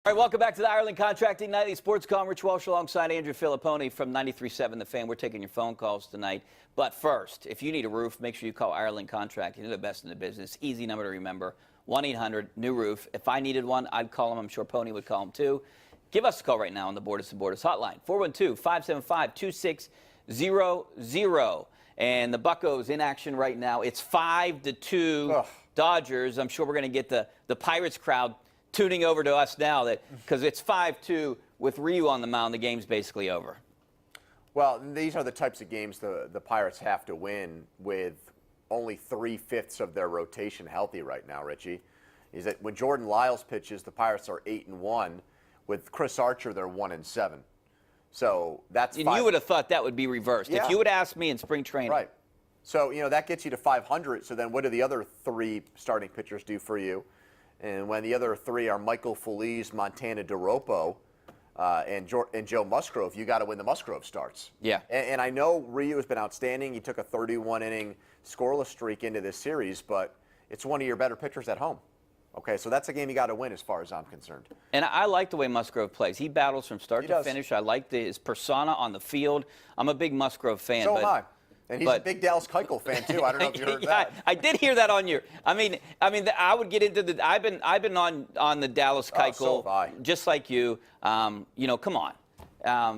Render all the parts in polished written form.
All right, welcome back to the Ireland Contracting Nightly Sports Call. I'm Rich Walsh alongside Andrew Fillipponi from 93.7 The Fan. We're taking your phone calls tonight. But first, if you need a roof, make sure you call Ireland Contracting. They're the best in the business. Easy number to remember, 1-800-NEW-ROOF. If I needed one, I'd call them. I'm sure Pony would call them too. Give us a call right now on the Borders and Borders hotline, 412-575-2600. And the Buccos in action right now. It's 5-2 Dodgers. I'm sure we're going to get the Pirates crowd tuning over to us now because it's 5-2 with Ryu on the mound. The game's basically over. Well, these are the types of games the Pirates have to win with only 3/5 of their rotation healthy right now, Richie. Is that when Jordan Lyles pitches, the Pirates are 8-1. With Chris Archer, they're 1-7. So that's and you would have thought that would be reversed. Yeah. If you would ask me in spring training. Right. So, that gets you to 500. So then what do the other three starting pitchers do for you? And when the other three are Michael Feliz, Montana DeRopo, and Joe Musgrove, you got to win the Musgrove starts. Yeah. And I know Ryu has been outstanding. He took a 31-inning scoreless streak into this series, but it's one of your better pitchers at home. Okay, so that's a game you got to win as far as I'm concerned. And I like the way Musgrove plays. He battles from start to finish. I like his persona on the field. I'm a big Musgrove fan. So am I. And he's a big Dallas Keuchel fan too. I don't know if you heard that. I did hear that on your. I mean, I would get into the. I've been on the Dallas Keuchel, so have I. just like you. Come on.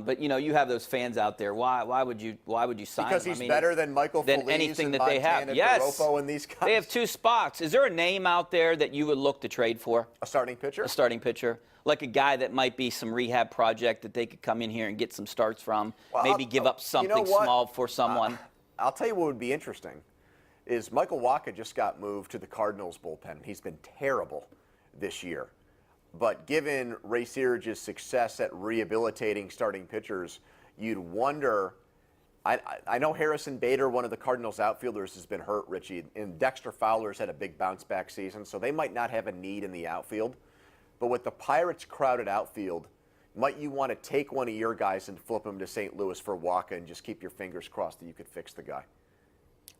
But you have those fans out there. Why would you sign because him? He's better than Michael Feliz anything and that they have. Montana Yes, DeRopo and these guys. They have two spots. Is there a name out there that you would look to trade for? A starting pitcher? A starting pitcher. Like a guy that might be some rehab project that they could come in here and get some starts from. Well, maybe give up something small for someone. I'll tell you what would be interesting is Michael Wacha just got moved to the Cardinals bullpen. He's been terrible this year. But given Ray Searage's success at rehabilitating starting pitchers, you'd wonder. I know Harrison Bader, one of the Cardinals outfielders, has been hurt, Richie, and Dexter Fowler's had a big bounce-back season, so they might not have a need in the outfield. But with the Pirates' crowded outfield, might you want to take one of your guys and flip him to St. Louis for Wacha and just keep your fingers crossed that you could fix the guy?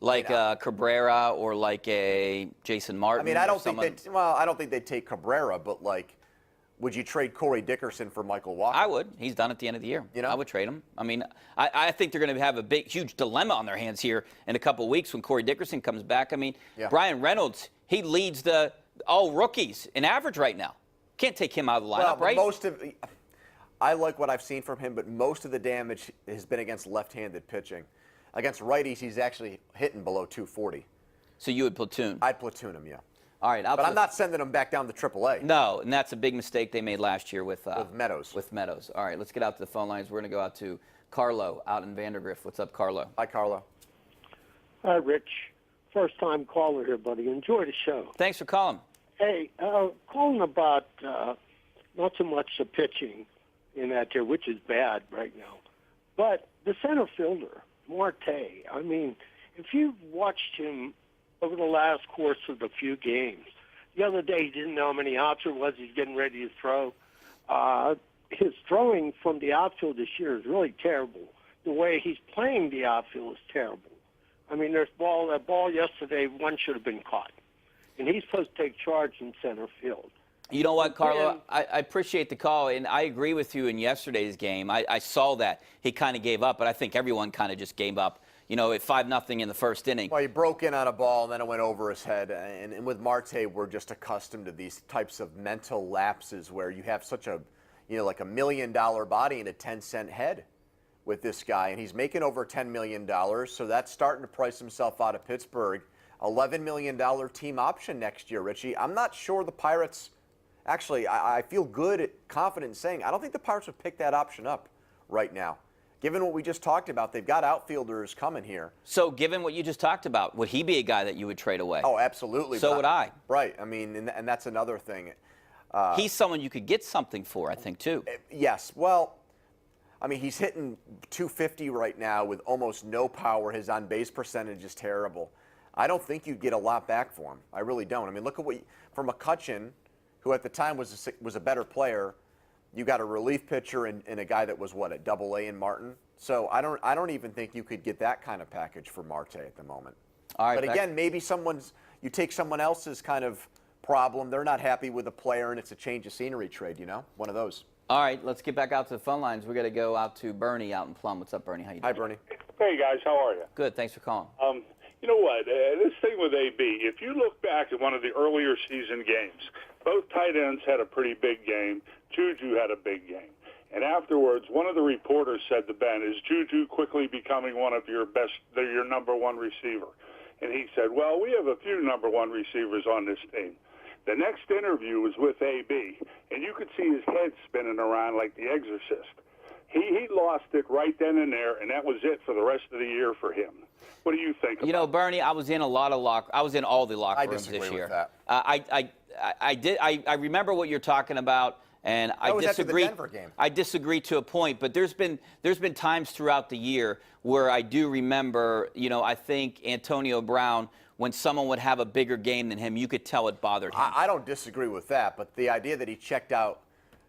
Like Cabrera or like a Jason Martin? I mean, I don't think they'd take Cabrera, but would you trade Corey Dickerson for Michael Wacha? I would. He's done at the end of the year. I would trade him. I mean, I think they're going to have a huge dilemma on their hands here in a couple of weeks when Corey Dickerson comes back. I mean, Brian Reynolds, he leads the all rookies in average right now. Can't take him out of the lineup, right? I like what I've seen from him, but most of the damage has been against left-handed pitching. Against righties, he's actually hitting below 240. So you would platoon? I'd platoon him, yeah. All right, but I'm not sending him back down to AAA. No, and that's a big mistake they made last year with Meadows. With Meadows. All right, let's get out to the phone lines. We're going to go out to Carlo out in Vandergrift. What's up, Carlo? Hi, Carlo. Hi, Rich. First-time caller here, buddy. Enjoy the show. Thanks for calling. Hey, calling about not so much the pitching in that tier, which is bad right now, but the center fielder, Marte. I mean, if you've watched him over the last course of the few games, the other day he didn't know how many outs it was. He's getting ready to throw. His throwing from the outfield this year is really terrible. The way he's playing the outfield is terrible. I mean, that ball yesterday, one should have been caught. And he's supposed to take charge in center field. You know what, Carlo? I appreciate the call, and I agree with you in yesterday's game. I saw that. He kind of gave up, but I think everyone kind of just gave up, at 5-0 in the first inning. Well, he broke in on a ball, and then it went over his head. And with Marte, we're just accustomed to these types of mental lapses where you have such a, like $1 million body and a 10-cent head with this guy. And he's making over $10 million, so that's starting to price himself out of Pittsburgh. $11 million team option next year, Richie. I'm not sure the Pirates – actually, I feel confident in saying I don't think the Pirates would pick that option up right now. Given what we just talked about, they've got outfielders coming here. So given what you just talked about, would he be a guy that you would trade away? Oh, absolutely. So would I. Right. I mean, and that's another thing. He's someone you could get something for, I think, too. Yes. Well, I mean, he's hitting 250 right now with almost no power. His on-base percentage is terrible. I don't think you'd get a lot back for him. I really don't. I mean, look at for McCutchen, who at the time was a better player, you got a relief pitcher and a guy that was at AA in Martin. So I don't even think you could get that kind of package for Marte at the moment. All right, but again, maybe you take someone else's kind of problem. They're not happy with the player, and it's a change of scenery trade, you know, one of those. All right, let's get back out to the phone lines. We're going to go out to Bernie out in Plum. What's up, Bernie? How you doing? Hi, Bernie. Hey, guys, how are you? Good, thanks for calling. You know what? This thing with AB, if you look back at one of the earlier season games, both tight ends had a pretty big game. JuJu had a big game. And afterwards, one of the reporters said to Ben, is JuJu quickly becoming one of your number one receiver? And he said, well, we have a few number one receivers on this team. The next interview was with AB, and you could see his head spinning around like the exorcist. He lost it right then and there, and that was it for the rest of the year for him. What do you think about You know, Bernie, I was in all the locker rooms this year. I disagree with that. I remember what you're talking about, and I was after the disagree. Denver game. I disagree to a point, but there's been times throughout the year where I do remember, you know, I think Antonio Brown, when someone would have a bigger game than him, you could tell it bothered him. I don't disagree with that, but the idea that he checked out,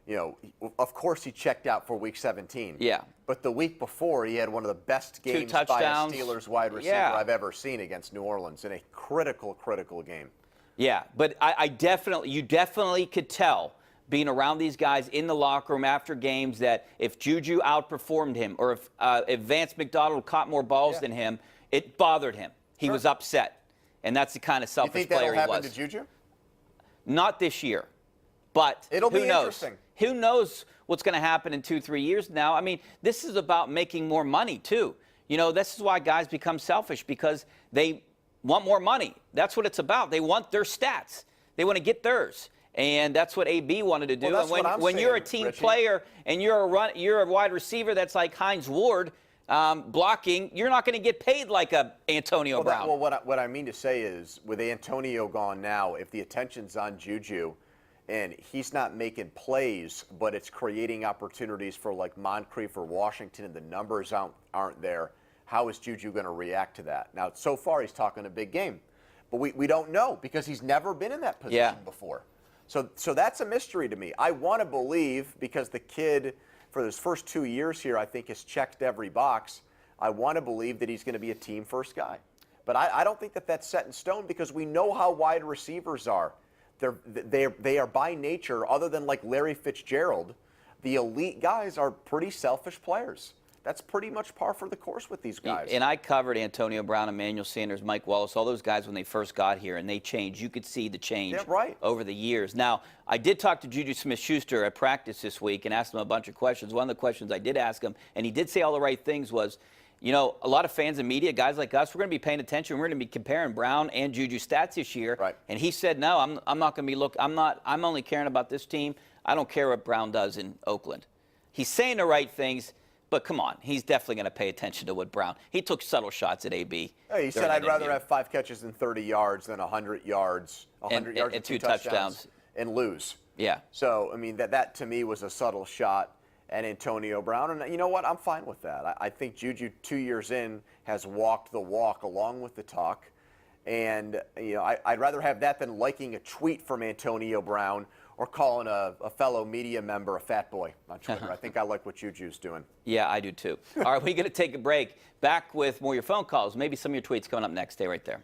you know, of course he checked out for Week 17. Yeah. But the week before, he had one of the best games by a Steelers wide receiver I've ever seen against New Orleans in a critical game. Yeah, but you definitely could tell, being around these guys in the locker room after games, that if JuJu outperformed him or if Vance McDonald caught more balls than him, it bothered him. He was upset. And that's the kind of selfish player he was. You think that'll happen to JuJu? Not this year. But it'll who be knows? Interesting. Who knows what's going to happen in 2-3 years now? I mean, this is about making more money, too. You know, this is why guys become selfish, because they want more money. That's what it's about. They want their stats. They want to get theirs. And that's what AB wanted to do. Well, and when you're a team player and you're a wide receiver that's like Hines Ward, blocking, you're not going to get paid like a Antonio Brown. What I mean to say is, with Antonio gone now, if the attention's on JuJu and he's not making plays, but it's creating opportunities for like Moncrief or Washington, and the numbers aren't there, how is JuJu going to react to that? Now, so far he's talking a big game, but we don't know, because he's never been in that position before. So that's a mystery to me. I want to believe, because the kid, for his first 2 years here, I think has checked every box. I want to believe that he's going to be a team-first guy. But I don't think that that's set in stone, because we know how wide receivers are. They are by nature, other than like Larry Fitzgerald, the elite guys are pretty selfish players. That's pretty much par for the course with these guys. And I covered Antonio Brown, Emmanuel Sanders, Mike Wallace, all those guys when they first got here, and they changed. You could see the change over the years. Now, I did talk to JuJu Smith-Schuster at practice this week and asked him a bunch of questions. One of the questions I did ask him, and he did say all the right things, was, you know, a lot of fans and media, guys like us, we're going to be paying attention. We're going to be comparing Brown and JuJu stats this year. Right. And he said, no, I'm not going to be I'm only caring about this team. I don't care what Brown does in Oakland. He's saying the right things. But come on, he's definitely going to pay attention to what Brown. He took subtle shots at AB. Hey, he said, I'd rather have 5 catches and 30 yards than 100 yards, and 2 touchdowns, and lose. Yeah. So, I mean, that to me was a subtle shot at Antonio Brown. And you know what? I'm fine with that. I think JuJu, 2 years in, has walked the walk along with the talk. And, you know, I'd rather have that than liking a tweet from Antonio Brown or calling a fellow media member a fat boy on Twitter. I think I like what JuJu's doing. Yeah, I do too. All right, we're going to take a break. Back with more of your phone calls, maybe some of your tweets coming up next. Stay right there.